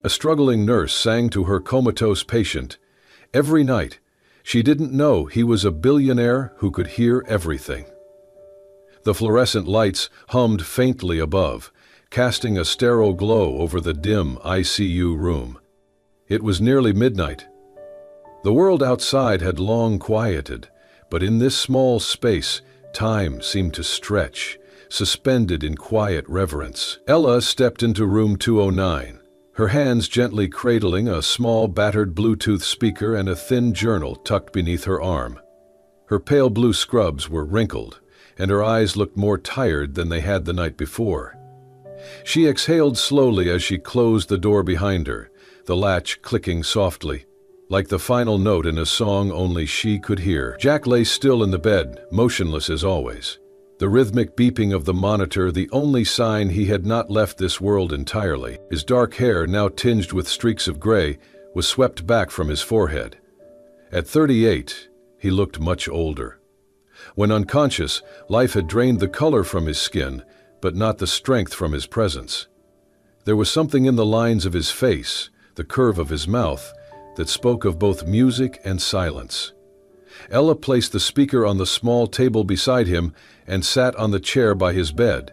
A struggling nurse sang to her comatose patient. Every night, she didn't know he was a billionaire who could hear everything. The fluorescent lights hummed faintly above, casting a sterile glow over the dim ICU room. It was nearly midnight. The world outside had long quieted, but in this small space, time seemed to stretch, suspended in quiet reverence. Ella stepped into room 209, her hands gently cradling a small battered Bluetooth speaker and a thin journal tucked beneath her arm. Her pale blue scrubs were wrinkled, and her eyes looked more tired than they had the night before. She exhaled slowly as she closed the door behind her, the latch clicking softly, like the final note in a song only she could hear. Jack lay still in the bed, motionless as always. The rhythmic beeping of the monitor, the only sign he had not left this world entirely. His dark hair, now tinged with streaks of gray, was swept back from his forehead. At 38, he looked much older. When unconscious, life had drained the color from his skin, but not the strength from his presence. There was something in the lines of his face, the curve of his mouth, that spoke of both music and silence. Ella placed the speaker on the small table beside him and sat on the chair by his bed,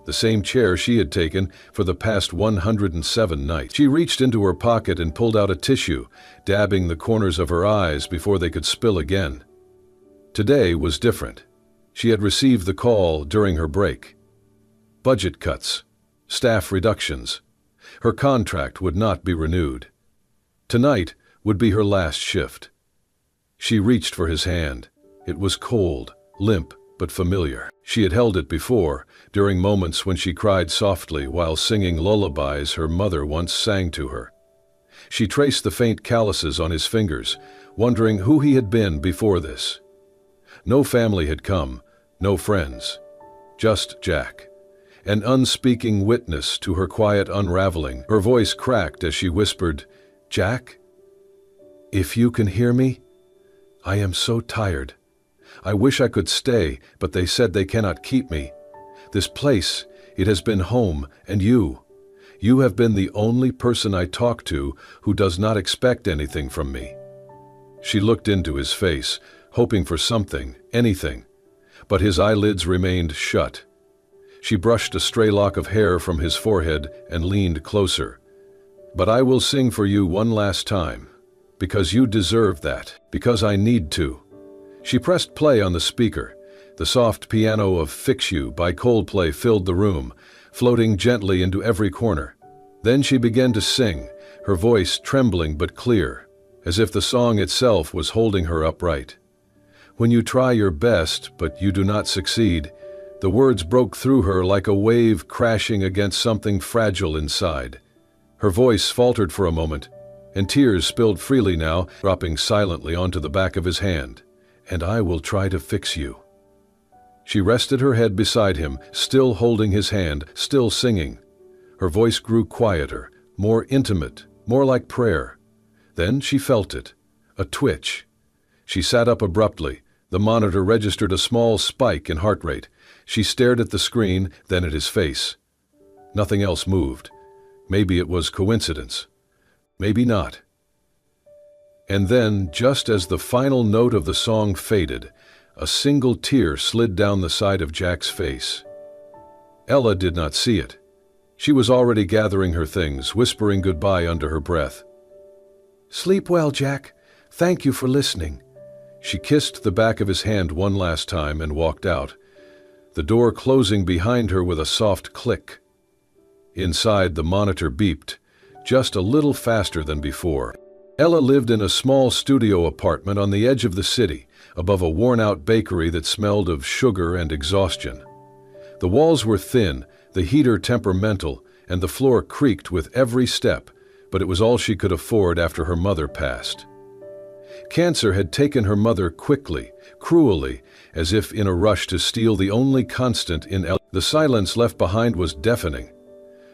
the same chair she had taken for the past 107 nights. She reached into her pocket and pulled out a tissue, dabbing the corners of her eyes before they could spill again. Today was different. She had received the call during her break. Budget cuts, staff reductions. Her contract would not be renewed. Tonight would be her last shift. She reached for his hand. It was cold, limp, but familiar. She had held it before, during moments when she cried softly while singing lullabies her mother once sang to her. She traced the faint calluses on his fingers, wondering who he had been before this. No family had come, no friends. Just Jack. An unspeaking witness to her quiet unraveling. Her voice cracked as she whispered, "Jack, if you can hear me, I am so tired. I wish I could stay, but they said they cannot keep me. This place, it has been home, and you have been the only person I talk to who does not expect anything from me." She looked into his face, hoping for something, anything, but his eyelids remained shut. She brushed a stray lock of hair from his forehead and leaned closer. "But I will sing for you one last time, because you deserve that, because I need to." She pressed play on the speaker. The soft piano of Fix You by Coldplay filled the room, floating gently into every corner. Then she began to sing, her voice trembling but clear, as if the song itself was holding her upright. When you try your best, but you do not succeed, the words broke through her like a wave crashing against something fragile inside. Her voice faltered for a moment, and tears spilled freely now, dropping silently onto the back of his hand. "And I will try to fix you." She rested her head beside him, still holding his hand, still singing. Her voice grew quieter, more intimate, more like prayer. Then she felt it, a twitch. She sat up abruptly. The monitor registered a small spike in heart rate. She stared at the screen, then at his face. Nothing else moved. Maybe it was coincidence. Maybe not. And then, just as the final note of the song faded, a single tear slid down the side of Jack's face. Ella did not see it. She was already gathering her things, whispering goodbye under her breath. "Sleep well, Jack. Thank you for listening." She kissed the back of his hand one last time and walked out, the door closing behind her with a soft click. Inside, the monitor beeped, just a little faster than before. Ella lived in a small studio apartment on the edge of the city, above a worn-out bakery that smelled of sugar and exhaustion. The walls were thin, the heater temperamental, and the floor creaked with every step, but it was all she could afford after her mother passed. Cancer had taken her mother quickly, cruelly, as if in a rush to steal the only constant in Ella. The silence left behind was deafening.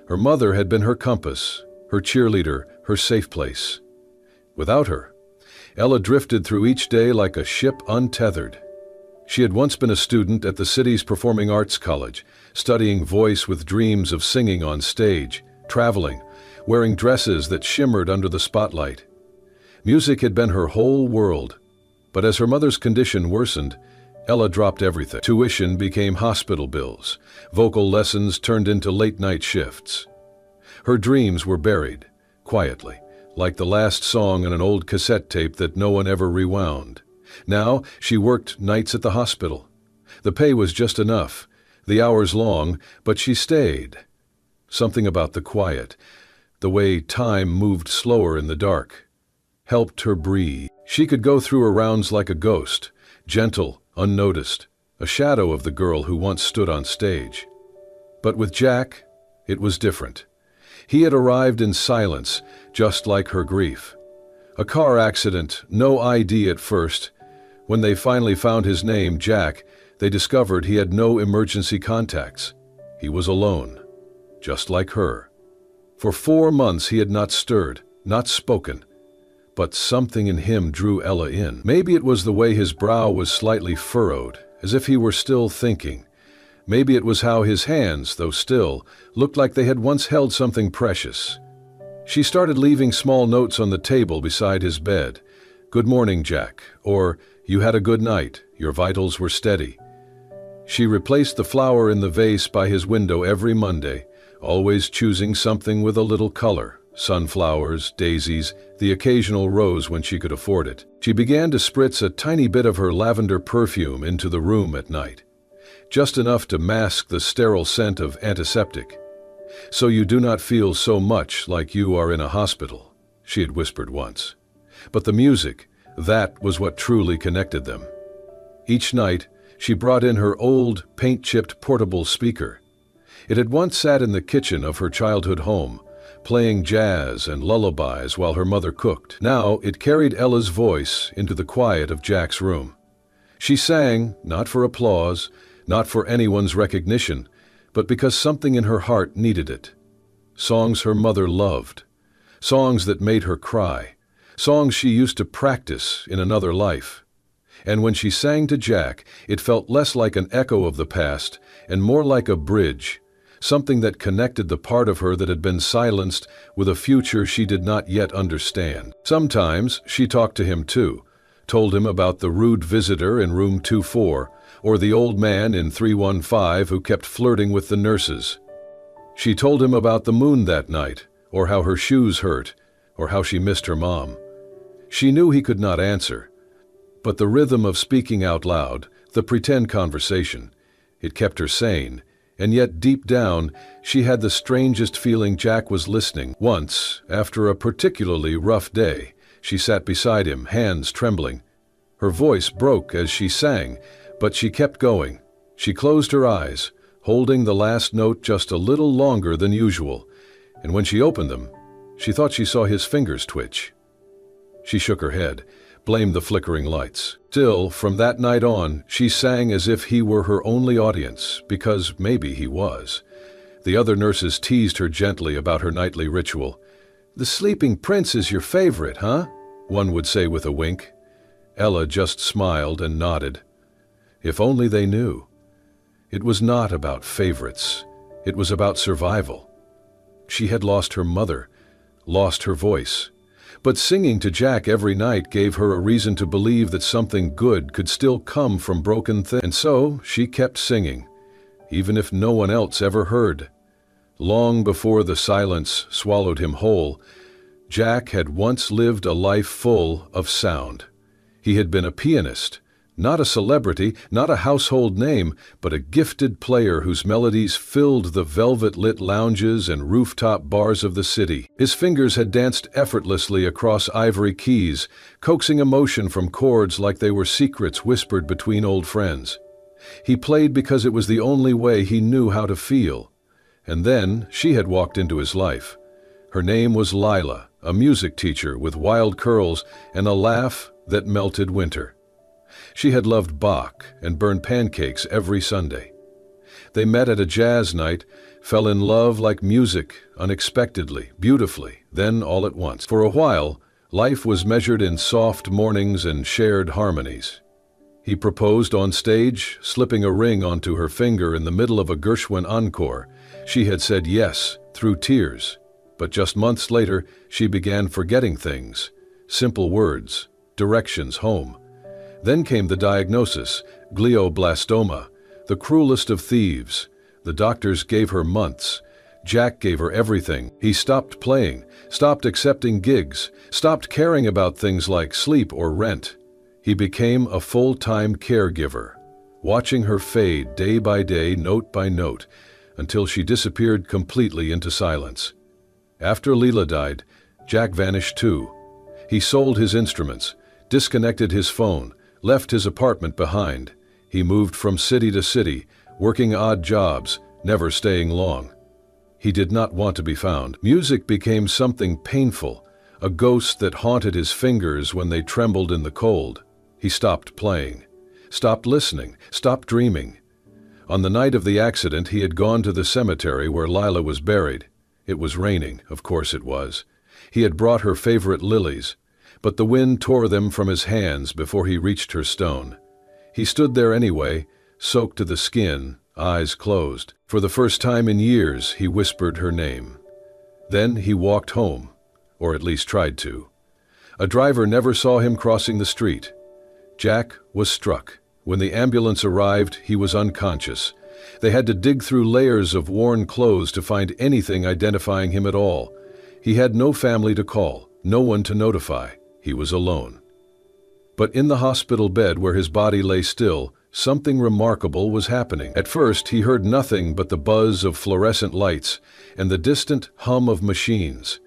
Her mother had been her compass, her cheerleader, her safe place. Without her, Ella drifted through each day like a ship untethered. She had once been a student at the city's performing arts college, studying voice with dreams of singing on stage, traveling, wearing dresses that shimmered under the spotlight. Music had been her whole world, but as her mother's condition worsened, Ella dropped everything. Tuition became hospital bills. Vocal lessons turned into late-night shifts. Her dreams were buried, quietly, like the last song on an old cassette tape that no one ever rewound. Now, she worked nights at the hospital. The pay was just enough, the hours long, but she stayed. Something about the quiet, the way time moved slower in the dark, helped her breathe. She could go through her rounds like a ghost, gentle, unnoticed, a shadow of the girl who once stood on stage. But with Jack, it was different. He had arrived in silence, just like her grief. A car accident, no ID at first. When they finally found his name, Jack, they discovered he had no emergency contacts. He was alone, just like her. For 4 months he had not stirred, not spoken. But something in him drew Ella in. Maybe it was the way his brow was slightly furrowed, as if he were still thinking. Maybe it was how his hands, though still, looked like they had once held something precious. She started leaving small notes on the table beside his bed. "Good morning, Jack," or "You had a good night, your vitals were steady." She replaced the flower in the vase by his window every Monday, always choosing something with a little color. Sunflowers, daisies, the occasional rose when she could afford it. She began to spritz a tiny bit of her lavender perfume into the room at night, just enough to mask the sterile scent of antiseptic. "So you do not feel so much like you are in a hospital," she had whispered once. But the music, that was what truly connected them. Each night, she brought in her old, paint-chipped portable speaker. It had once sat in the kitchen of her childhood home, playing jazz and lullabies while her mother cooked. Now it carried Ella's voice into the quiet of Jack's room. She sang, not for applause, not for anyone's recognition, but because something in her heart needed it. Songs her mother loved, songs that made her cry, songs she used to practice in another life. And when she sang to Jack, it felt less like an echo of the past and more like a bridge, something that connected the part of her that had been silenced with a future she did not yet understand. Sometimes she talked to him too, told him about the rude visitor in room 24, or the old man in 315 who kept flirting with the nurses. She told him about the moon that night, or how her shoes hurt, or how she missed her mom. She knew he could not answer, but the rhythm of speaking out loud, the pretend conversation, it kept her sane. And yet deep down, she had the strangest feeling Jack was listening. Once, after a particularly rough day, she sat beside him, hands trembling. Her voice broke as she sang, but she kept going. She closed her eyes, holding the last note just a little longer than usual, and when she opened them, she thought she saw his fingers twitch. She shook her head, blamed the flickering lights. Still, from that night on, she sang as if he were her only audience, because maybe he was. The other nurses teased her gently about her nightly ritual. "The sleeping prince is your favorite, huh?" one would say with a wink. Ella just smiled and nodded. If only they knew. It was not about favorites. It was about survival. She had lost her mother, lost her voice. But singing to Jack every night gave her a reason to believe that something good could still come from broken things. And so she kept singing, even if no one else ever heard. Long before the silence swallowed him whole, Jack had once lived a life full of sound. He had been a pianist, not a celebrity, not a household name, but a gifted player whose melodies filled the velvet-lit lounges and rooftop bars of the city. His fingers had danced effortlessly across ivory keys, coaxing emotion from chords like they were secrets whispered between old friends. He played because it was the only way he knew how to feel. And then she had walked into his life. Her name was Lila, a music teacher with wild curls and a laugh that melted winter. She had loved Bach and burned pancakes every Sunday. They met at a jazz night, fell in love like music, unexpectedly, beautifully, then all at once. For a while, life was measured in soft mornings and shared harmonies. He proposed on stage, slipping a ring onto her finger in the middle of a Gershwin encore. She had said yes, through tears, But just months later, she began forgetting things. Simple words, directions home. Then came the diagnosis, glioblastoma, the cruelest of thieves. The doctors gave her months. Jack gave her everything. He stopped playing, stopped accepting gigs, stopped caring about things like sleep or rent. He became a full-time caregiver, watching her fade day by day, note by note, until she disappeared completely into silence. After Leela died, Jack vanished too. He sold his instruments, disconnected his phone, left his apartment behind. He moved from city to city, working odd jobs, never staying long. He did not want to be found. Music became something painful, a ghost that haunted his fingers when they trembled in the cold. He stopped playing, stopped listening, stopped dreaming. On the night of the accident, he had gone to the cemetery where Lila was buried. It was raining, of course it was. He had brought her favorite lilies, but the wind tore them from his hands before he reached her stone. He stood there anyway, soaked to the skin, eyes closed. For the first time in years, he whispered her name. Then he walked home, or at least tried to. A driver never saw him crossing the street. Jack was struck. When the ambulance arrived, he was unconscious. They had to dig through layers of worn clothes to find anything identifying him at all. He had no family to call, no one to notify. He was alone. But in the hospital bed where his body lay still, something remarkable was happening. At first, he heard nothing but the buzz of fluorescent lights and the distant hum of machines.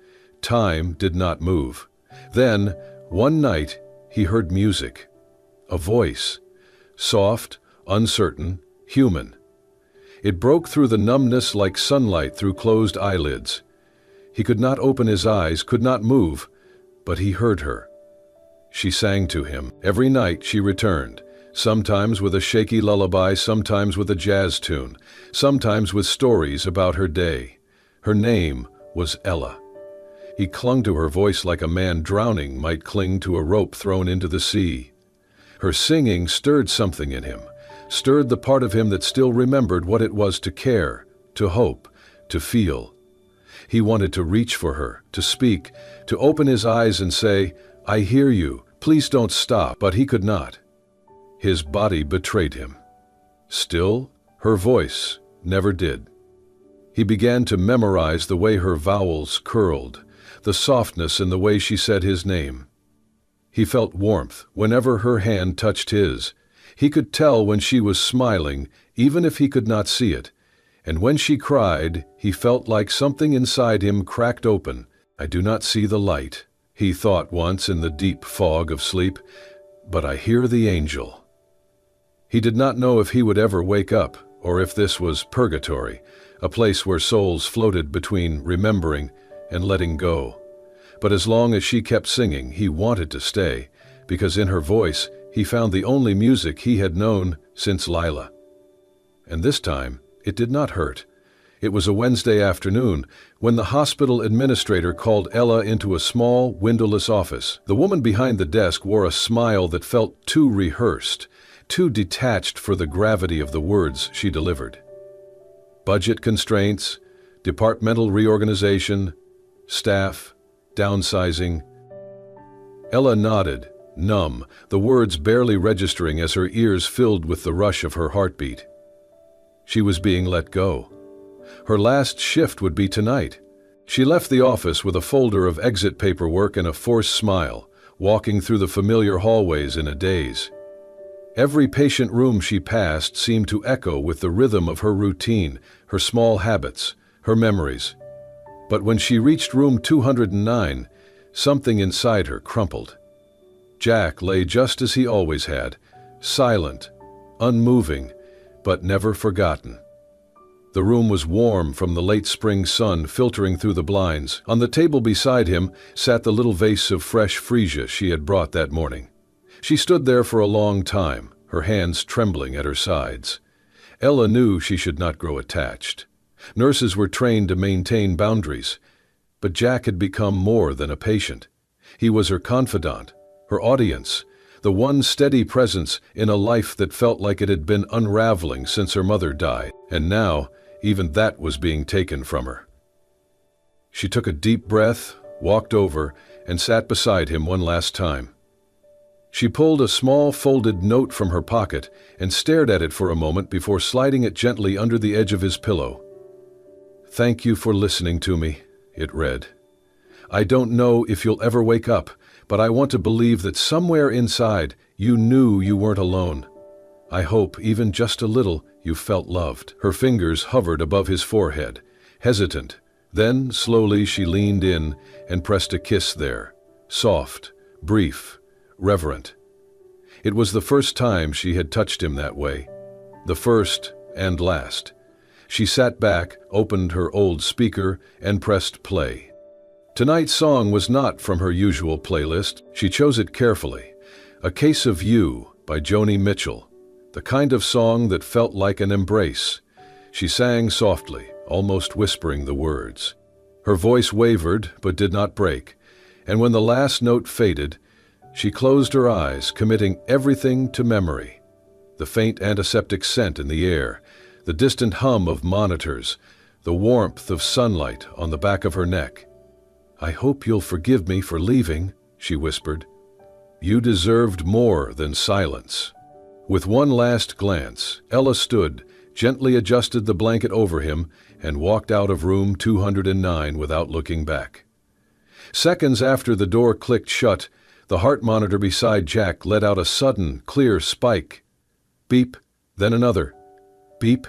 Time did not move. Then, one night, he heard music. A voice. Soft, uncertain, human. It broke through the numbness like sunlight through closed eyelids. He could not open his eyes, could not move, but he heard her. She sang to him. Every night she returned, sometimes with a shaky lullaby, sometimes with a jazz tune, sometimes with stories about her day. Her name was Ella. He clung to her voice like a man drowning might cling to a rope thrown into the sea. Her singing stirred something in him, stirred the part of him that still remembered what it was to care, to hope, to feel. He wanted to reach for her, to speak, to open his eyes and say, "I hear you, please don't stop," but he could not. His body betrayed him. Still, her voice never did. He began to memorize the way her vowels curled, the softness in the way she said his name. He felt warmth whenever her hand touched his. He could tell when she was smiling, even if he could not see it. And when she cried, he felt like something inside him cracked open. "I do not see the light," he thought once in the deep fog of sleep, "but I hear the angel." He did not know if he would ever wake up, or if this was purgatory, a place where souls floated between remembering and letting go. But as long as she kept singing, he wanted to stay, because in her voice he found the only music he had known since Lila. And this time, it did not hurt. It was a Wednesday afternoon when the hospital administrator called Ella into a small, windowless office. The woman behind the desk wore a smile that felt too rehearsed, too detached for the gravity of the words she delivered. Budget constraints, departmental reorganization, staff, downsizing. Ella nodded, numb, the words barely registering as her ears filled with the rush of her heartbeat. She was being let go. Her last shift would be tonight. She left the office with a folder of exit paperwork and a forced smile, walking through the familiar hallways in a daze. Every patient room she passed seemed to echo with the rhythm of her routine, her small habits, her memories. But when she reached room 209, something inside her crumpled. Jack lay just as he always had, silent, unmoving, but never forgotten. The room was warm from the late spring sun filtering through the blinds. On the table beside him sat the little vase of fresh freesia she had brought that morning. She stood there for a long time, her hands trembling at her sides. Ella knew she should not grow attached. Nurses were trained to maintain boundaries, but Jack had become more than a patient. He was her confidant, her audience, the one steady presence in a life that felt like it had been unraveling since her mother died, and now even that was being taken from her. She took a deep breath, walked over, and sat beside him one last time. She pulled a small folded note from her pocket and stared at it for a moment before sliding it gently under the edge of his pillow. "Thank you for listening to me," it read. "I don't know if you'll ever wake up, but I want to believe that somewhere inside you knew you weren't alone. I hope, even just a little, you felt loved." Her fingers hovered above his forehead, hesitant. Then, slowly, she leaned in and pressed a kiss there, soft, brief, reverent. It was the first time she had touched him that way, the first and last. She sat back, opened her old speaker, and pressed play. Tonight's song was not from her usual playlist. She chose it carefully. A Case of You by Joni Mitchell, the kind of song that felt like an embrace. She sang softly, almost whispering the words. Her voice wavered but did not break, and when the last note faded, she closed her eyes, committing everything to memory. The faint antiseptic scent in the air, the distant hum of monitors, the warmth of sunlight on the back of her neck. "I hope you'll forgive me for leaving," she whispered. "You deserved more than silence." With one last glance, Ella stood, gently adjusted the blanket over him, and walked out of room 209 without looking back. Seconds after the door clicked shut, the heart monitor beside Jack let out a sudden, clear spike. Beep, then another. Beep.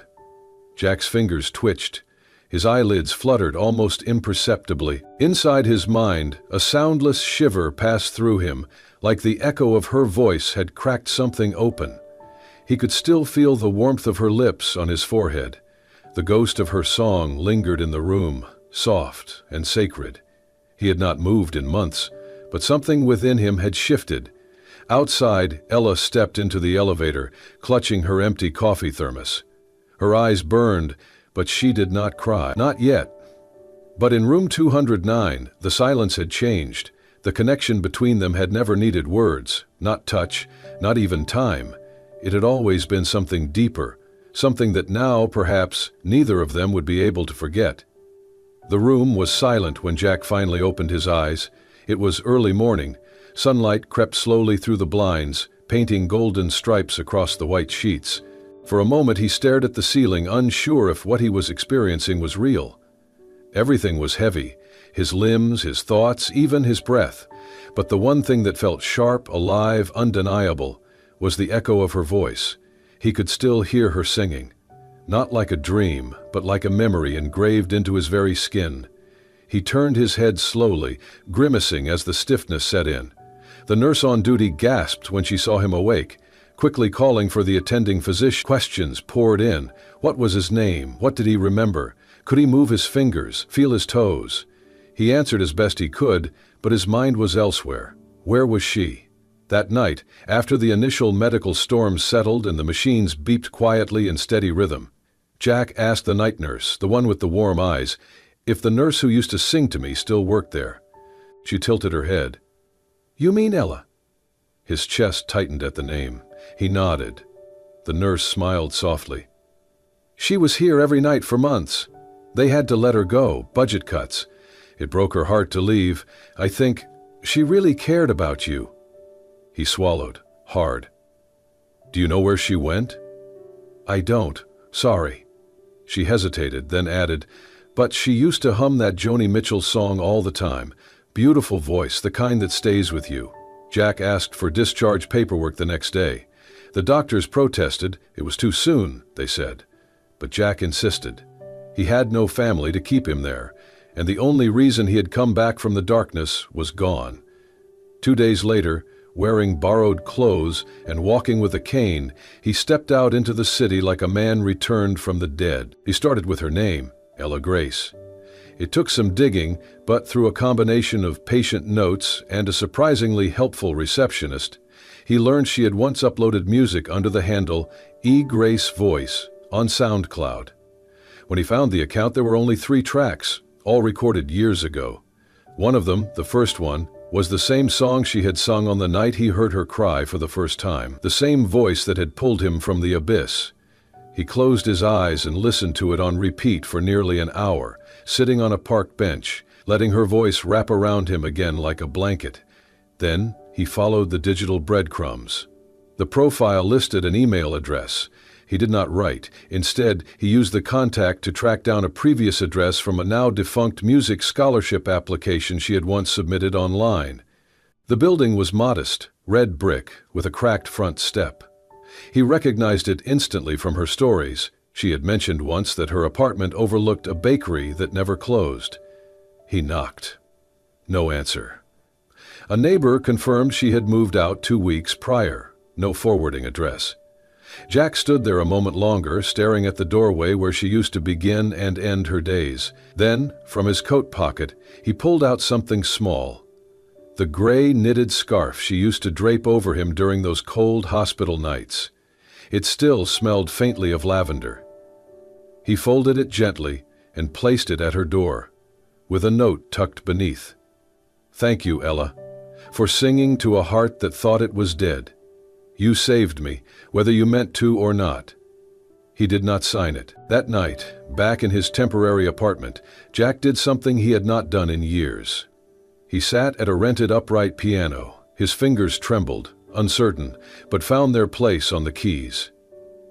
Jack's fingers twitched. His eyelids fluttered almost imperceptibly. Inside his mind, a soundless shiver passed through him, like the echo of her voice had cracked something open. He could still feel the warmth of her lips on his forehead. The ghost of her song lingered in the room, soft and sacred. He had not moved in months, but something within him had shifted. Outside, Ella stepped into the elevator, clutching her empty coffee thermos. Her eyes burned, but she did not cry. Not yet. But in room 209, the silence had changed. The connection between them had never needed words, not touch, not even time. It had always been something deeper, something that now, perhaps, neither of them would be able to forget. The room was silent when Jack finally opened his eyes. It was early morning. Sunlight crept slowly through the blinds, painting golden stripes across the white sheets. For a moment he stared at the ceiling, unsure if what he was experiencing was real. Everything was heavy, his limbs, his thoughts, even his breath. But the one thing that felt sharp, alive, undeniable, was the echo of her voice. He could still hear her singing. Not like a dream, but like a memory engraved into his very skin. He turned his head slowly, grimacing as the stiffness set in. The nurse on duty gasped when she saw him awake, quickly calling for the attending physician. Questions poured in. What was his name? What did he remember? Could he move his fingers, feel his toes? He answered as best he could, but his mind was elsewhere. Where was she? That night, after the initial medical storm settled and the machines beeped quietly in steady rhythm, Jack asked the night nurse, the one with the warm eyes, if the nurse who used to sing to me still worked there. She tilted her head. "You mean Ella?" His chest tightened at the name. He nodded. The nurse smiled softly. "She was here every night for months. They had to let her go, budget cuts. It broke her heart to leave. I think she really cared about you." He swallowed, hard. "Do you know where she went?" "I don't. Sorry." She hesitated, then added, "But she used to hum that Joni Mitchell song all the time. Beautiful voice, the kind that stays with you." Jack asked for discharge paperwork the next day. The doctors protested. It was too soon, they said. But Jack insisted. He had no family to keep him there, and the only reason he had come back from the darkness was gone. 2 days later, wearing borrowed clothes and walking with a cane, he stepped out into the city like a man returned from the dead. He started with her name, Ella Grace. It took some digging, but through a combination of patient notes and a surprisingly helpful receptionist, he learned she had once uploaded music under the handle E. Grace Voice on SoundCloud. When he found the account, there were only 3 tracks, all recorded years ago. One of them, the first one, was the same song she had sung on the night he heard her cry for the first time, the same voice that had pulled him from the abyss. He closed his eyes and listened to it on repeat for nearly an hour, sitting on a park bench, letting her voice wrap around him again like a blanket. Then he followed the digital breadcrumbs. The profile listed an email address. He did not write. Instead, he used the contact to track down a previous address from a now-defunct music scholarship application she had once submitted online. The building was modest, red brick, with a cracked front step. He recognized it instantly from her stories. She had mentioned once that her apartment overlooked a bakery that never closed. He knocked. No answer. A neighbor confirmed she had moved out 2 weeks prior. No forwarding address. Jack stood there a moment longer, staring at the doorway where she used to begin and end her days. Then, from his coat pocket, he pulled out something small. The gray knitted scarf she used to drape over him during those cold hospital nights. It still smelled faintly of lavender. He folded it gently and placed it at her door, with a note tucked beneath. "Thank you, Ella, for singing to a heart that thought it was dead. You saved me, whether you meant to or not." He did not sign it. That night, back in his temporary apartment, Jack did something he had not done in years. He sat at a rented upright piano. His fingers trembled, uncertain, but found their place on the keys.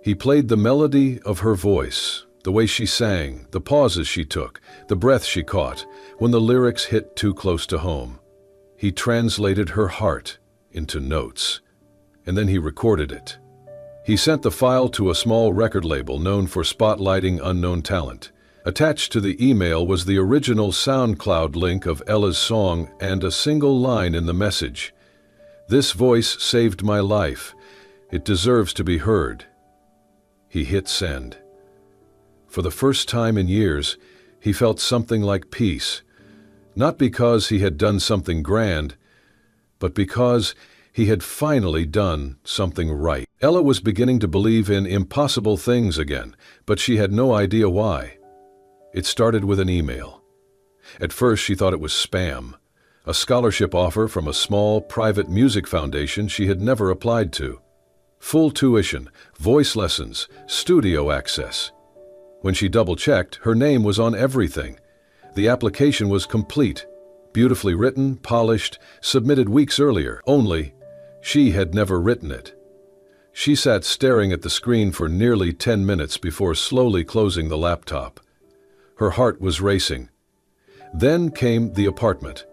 He played the melody of her voice, the way she sang, the pauses she took, the breath she caught, when the lyrics hit too close to home. He translated her heart into notes, and then he recorded it. He sent the file to a small record label known for spotlighting unknown talent. Attached to the email was the original SoundCloud link of Ella's song and a single line in the message. "This voice saved my life. It deserves to be heard." He hit send. For the first time in years, he felt something like peace. Not because he had done something grand, but because he had finally done something right. Ella was beginning to believe in impossible things again, but she had no idea why. It started with an email. At first she thought it was spam, a scholarship offer from a small private music foundation she had never applied to. Full tuition, voice lessons, studio access. When she double-checked, her name was on everything. The application was complete, beautifully written, polished, submitted weeks earlier. Only, she had never written it. She sat staring at the screen for nearly 10 minutes before slowly closing the laptop. Her heart was racing. Then came the apartment.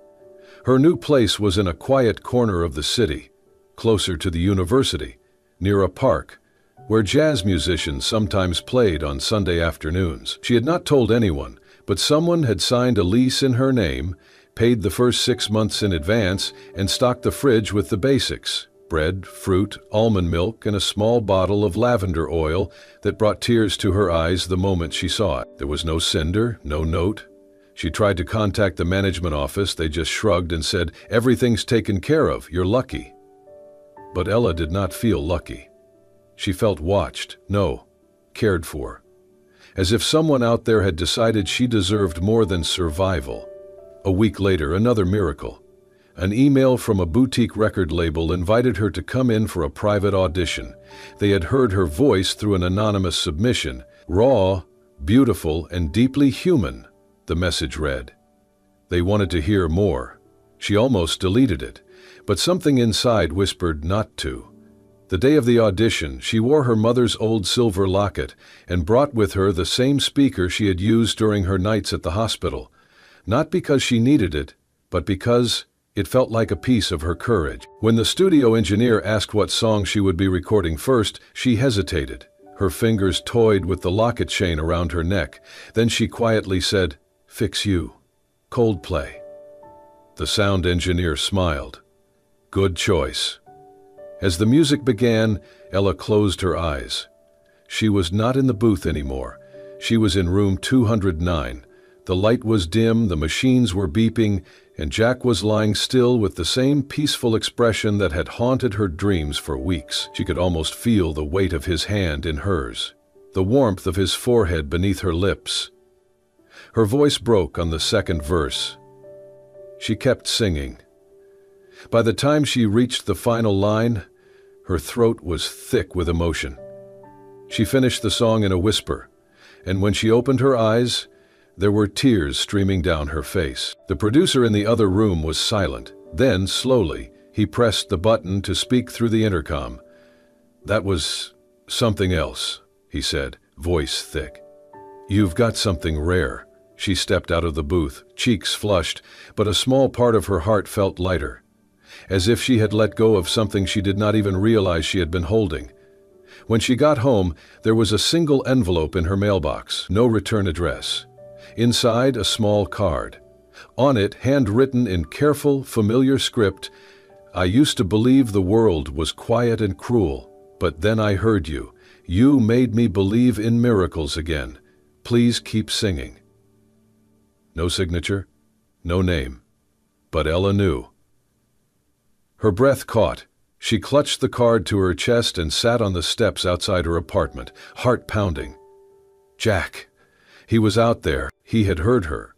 Her new place was in a quiet corner of the city, closer to the university, near a park, where jazz musicians sometimes played on Sunday afternoons. She had not told anyone, but someone had signed a lease in her name, paid the first 6 months in advance, and stocked the fridge with the basics: bread, fruit, almond milk, and a small bottle of lavender oil that brought tears to her eyes the moment she saw it. There was no sender, no note. She tried to contact the management office. They just shrugged and said, "Everything's taken care of, you're lucky." But Ella did not feel lucky. She felt watched, no, cared for. As if someone out there had decided she deserved more than survival. A week later, another miracle. An email from a boutique record label invited her to come in for a private audition. They had heard her voice through an anonymous submission. "Raw, beautiful, and deeply human," the message read. They wanted to hear more. She almost deleted it, but something inside whispered not to. The day of the audition, she wore her mother's old silver locket and brought with her the same speaker she had used during her nights at the hospital. Not because she needed it, but because it felt like a piece of her courage. When the studio engineer asked what song she would be recording first, she hesitated. Her fingers toyed with the locket chain around her neck. Then she quietly said, "Fix You, Coldplay." The sound engineer smiled. "Good choice." As the music began, Ella closed her eyes. She was not in the booth anymore. She was in room 209. The light was dim, the machines were beeping, and Jack was lying still with the same peaceful expression that had haunted her dreams for weeks. She could almost feel the weight of his hand in hers, the warmth of his forehead beneath her lips. Her voice broke on the second verse. She kept singing. By the time she reached the final line, her throat was thick with emotion. She finished the song in a whisper, and when she opened her eyes, There were tears streaming down her face. The producer in the other room was silent. Then, slowly, he pressed the button to speak through the intercom. "That was something else," he said, voice thick. "You've got something rare." She stepped out of the booth, cheeks flushed, but a small part of her heart felt lighter, as if she had let go of something she did not even realize she had been holding. When she got home, there was a single envelope in her mailbox, no return address. Inside, a small card. On it, handwritten in careful, familiar script, "I used to believe the world was quiet and cruel, but then I heard you. You made me believe in miracles again. Please keep singing." No signature, no name. But Ella knew. Her breath caught. She clutched the card to her chest and sat on the steps outside her apartment, heart pounding. Jack. He was out there. He had heard her.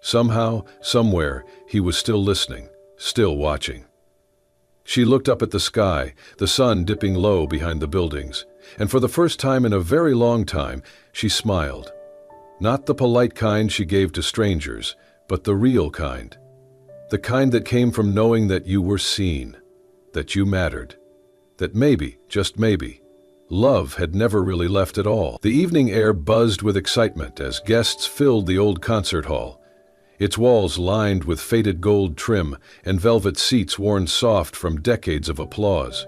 Somehow, somewhere, he was still listening, still watching. She looked up at the sky, the sun dipping low behind the buildings, and for the first time in a very long time, she smiled. Not the polite kind she gave to strangers, but the real kind. The kind that came from knowing that you were seen, that you mattered, that maybe, just maybe, love had never really left at all. The evening air buzzed with excitement as guests filled the old concert hall, its walls lined with faded gold trim and velvet seats worn soft from decades of applause.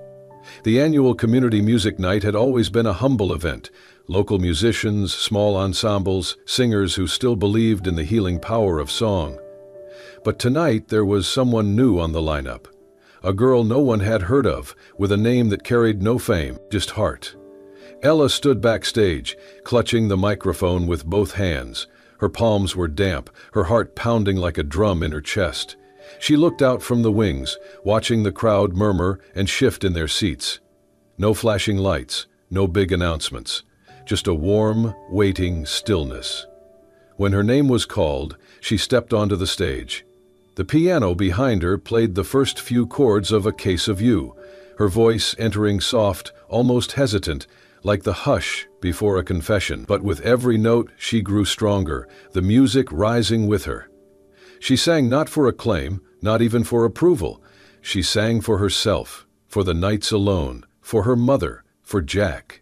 The annual community music night had always been a humble event. Local musicians, small ensembles, singers who still believed in the healing power of song. But tonight there was someone new on the lineup. A girl no one had heard of, with a name that carried no fame, just heart. Ella stood backstage, clutching the microphone with both hands. Her palms were damp, her heart pounding like a drum in her chest. She looked out from the wings, watching the crowd murmur and shift in their seats. No flashing lights, no big announcements. Just a warm, waiting stillness. When her name was called, she stepped onto the stage. The piano behind her played the first few chords of A Case of You, her voice entering soft, almost hesitant, like the hush before a confession. But with every note, she grew stronger, the music rising with her. She sang not for acclaim, not even for approval. She sang for herself, for the nights alone, for her mother, for Jack.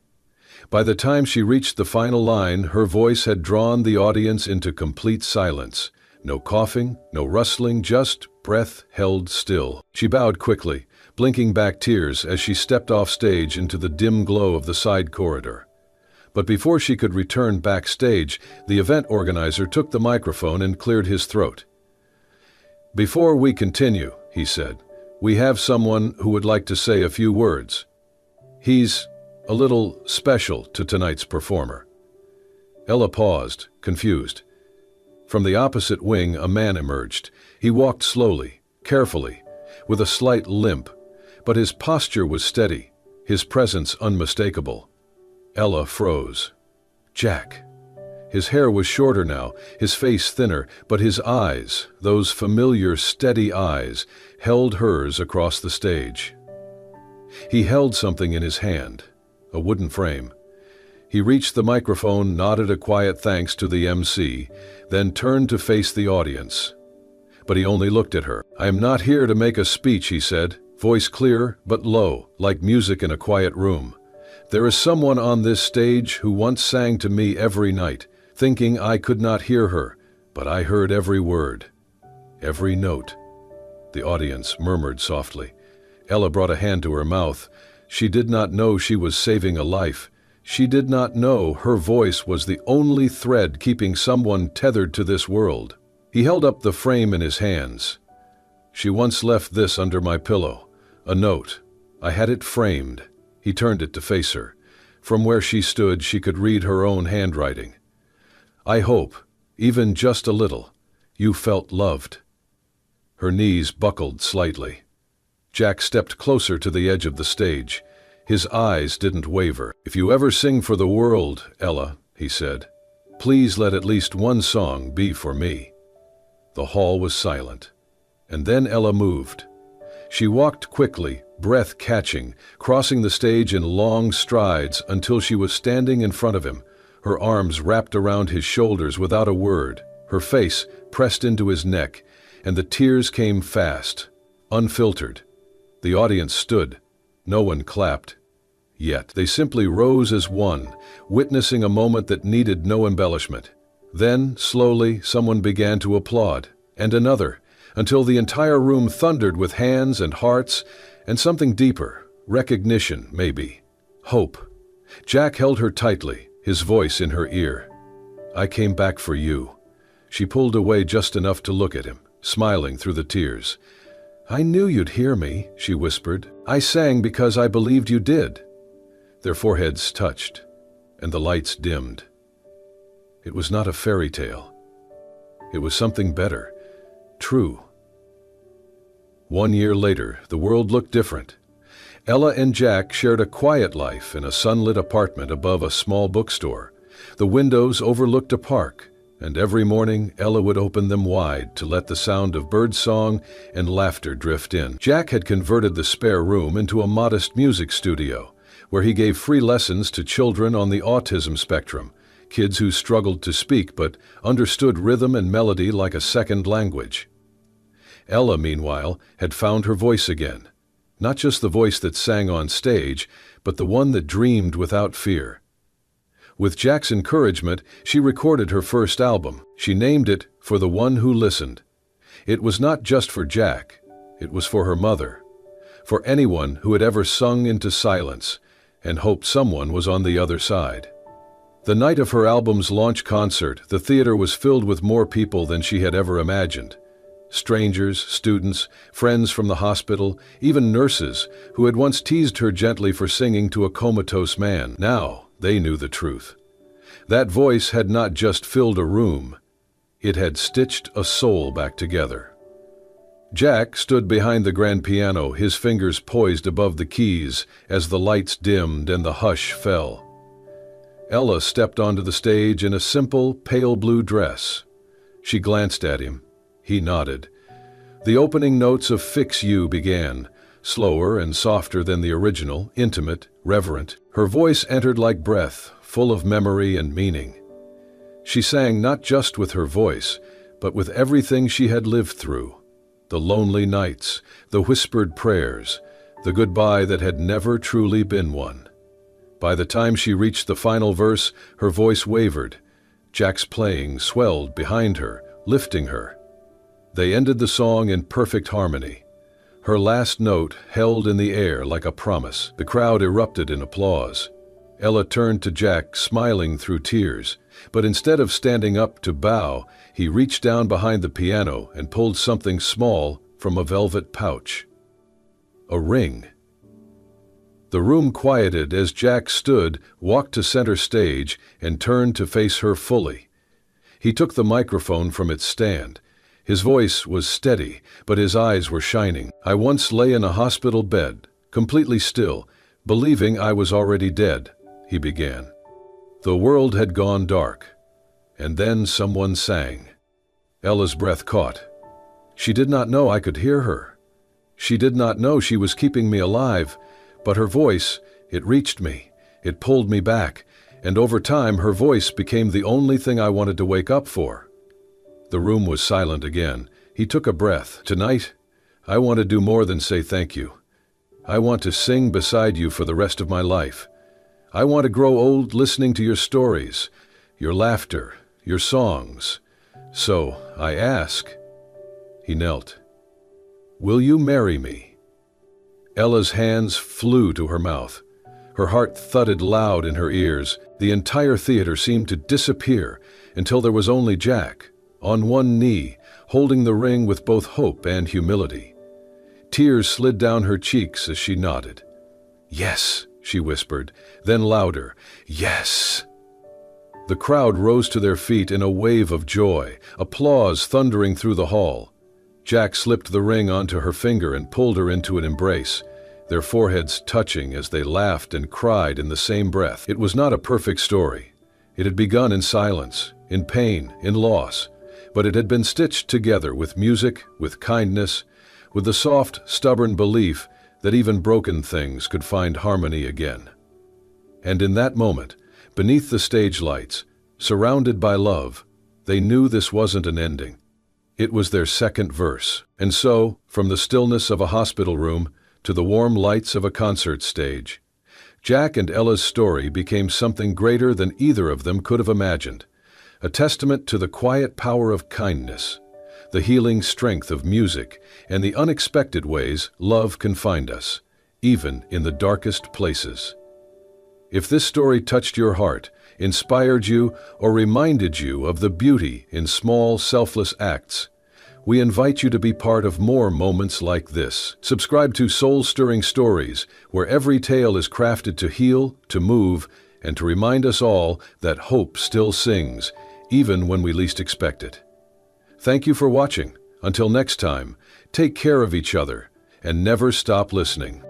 By the time she reached the final line, her voice had drawn the audience into complete silence. No coughing, no rustling, just breath held still. She bowed quickly, blinking back tears as she stepped off stage into the dim glow of the side corridor. But before she could return backstage, the event organizer took the microphone and cleared his throat. "Before we continue," he said, "we have someone who would like to say a few words. He's a little special to tonight's performer." Ella paused, confused. From the opposite wing, a man emerged. He walked slowly, carefully, with a slight limp, but his posture was steady, his presence unmistakable. Ella froze. Jack. His hair was shorter now, his face thinner, but his eyes, those familiar, steady eyes, held hers across the stage. He held something in his hand, a wooden frame. He reached the microphone, nodded a quiet thanks to the MC, then turned to face the audience. But he only looked at her. "I am not here to make a speech," he said, voice clear but low, like music in a quiet room. "There is someone on this stage who once sang to me every night, thinking I could not hear her, but I heard every word, every note." The audience murmured softly. Ella brought a hand to her mouth. She did not know she was saving a life. She did not know her voice was the only thread keeping someone tethered to this world. He held up the frame in his hands. "She once left this under my pillow, a note. I had it framed." He turned it to face her. From where she stood, she could read her own handwriting. "I hope, even just a little, you felt loved." Her knees buckled slightly. Jack stepped closer to the edge of the stage. His eyes didn't waver. "If you ever sing for the world, Ella," he said, "please let at least one song be for me." The hall was silent. And then Ella moved. She walked quickly, breath catching, crossing the stage in long strides until she was standing in front of him, her arms wrapped around his shoulders without a word, her face pressed into his neck, and the tears came fast, unfiltered. The audience stood. No one clapped. Yet they simply rose as one, witnessing a moment that needed no embellishment. Then, slowly, someone began to applaud, and another, until the entire room thundered with hands and hearts, and something deeper, recognition, maybe, hope. Jack held her tightly, his voice in her ear. "I came back for you." She pulled away just enough to look at him, smiling through the tears. "I knew you'd hear me," she whispered. "I sang because I believed you did." Their foreheads touched, and the lights dimmed. It was not a fairy tale. It was something better, true. 1 year later, the world looked different. Ella and Jack shared a quiet life in a sunlit apartment above a small bookstore. The windows overlooked a park, and every morning Ella would open them wide to let the sound of birdsong and laughter drift in. Jack had converted the spare room into a modest music studio, where he gave free lessons to children on the autism spectrum, kids who struggled to speak but understood rhythm and melody like a second language. Ella, meanwhile, had found her voice again. Not just the voice that sang on stage, but the one that dreamed without fear. With Jack's encouragement, she recorded her first album. She named it For the One Who Listened. It was not just for Jack. It was for her mother. For anyone who had ever sung into silence and hoped someone was on the other side. The night of her album's launch concert, the theater was filled with more people than she had ever imagined. Strangers, students, friends from the hospital, even nurses who had once teased her gently for singing to a comatose man. Now they knew the truth. That voice had not just filled a room, it had stitched a soul back together. Jack stood behind the grand piano, his fingers poised above the keys as the lights dimmed and the hush fell. Ella stepped onto the stage in a simple, pale blue dress. She glanced at him. He nodded. The opening notes of Fix You began, slower and softer than the original, intimate, reverent. Her voice entered like breath, full of memory and meaning. She sang not just with her voice, but with everything she had lived through. The lonely nights, the whispered prayers, the goodbye that had never truly been one. By the time she reached the final verse, her voice wavered. Jack's playing swelled behind her, lifting her. They ended the song in perfect harmony. Her last note held in the air like a promise. The crowd erupted in applause. Ella turned to Jack, smiling through tears, but instead of standing up to bow, he reached down behind the piano and pulled something small from a velvet pouch. A ring. The room quieted as Jack stood, walked to center stage, and turned to face her fully. He took the microphone from its stand. His voice was steady, but his eyes were shining. "I once lay in a hospital bed, completely still, believing I was already dead," he began. The world had gone dark, and then someone sang. Ella's breath caught. She did not know I could hear her. She did not know she was keeping me alive, but her voice, it reached me, it pulled me back, and over time her voice became the only thing I wanted to wake up for. The room was silent again. He took a breath. "Tonight, I want to do more than say thank you. I want to sing beside you for the rest of my life. I want to grow old listening to your stories, your laughter, your songs. So, I ask," he knelt, "will you marry me?" Ella's hands flew to her mouth. Her heart thudded loud in her ears. The entire theater seemed to disappear until there was only Jack, on one knee, holding the ring with both hope and humility. Tears slid down her cheeks as she nodded. "Yes," she whispered, then louder, "Yes." The crowd rose to their feet in a wave of joy, applause thundering through the hall. Jack slipped the ring onto her finger and pulled her into an embrace, their foreheads touching as they laughed and cried in the same breath. It was not a perfect story. It had begun in silence, in pain, in loss, but it had been stitched together with music, with kindness, with the soft, stubborn belief that even broken things could find harmony again. And in that moment, Beneath the stage lights, surrounded by love, they knew this wasn't an ending. It was their second verse. And so, from the stillness of a hospital room to the warm lights of a concert stage, Jack and Ella's story became something greater than either of them could have imagined, a testament to the quiet power of kindness, the healing strength of music, and the unexpected ways love can find us, even in the darkest places. If this story touched your heart, inspired you, or reminded you of the beauty in small, selfless acts, we invite you to be part of more moments like this. Subscribe to Soul-Stirring Stories, where every tale is crafted to heal, to move, and to remind us all that hope still sings, even when we least expect it. Thank you for watching. Until next time, take care of each other and never stop listening.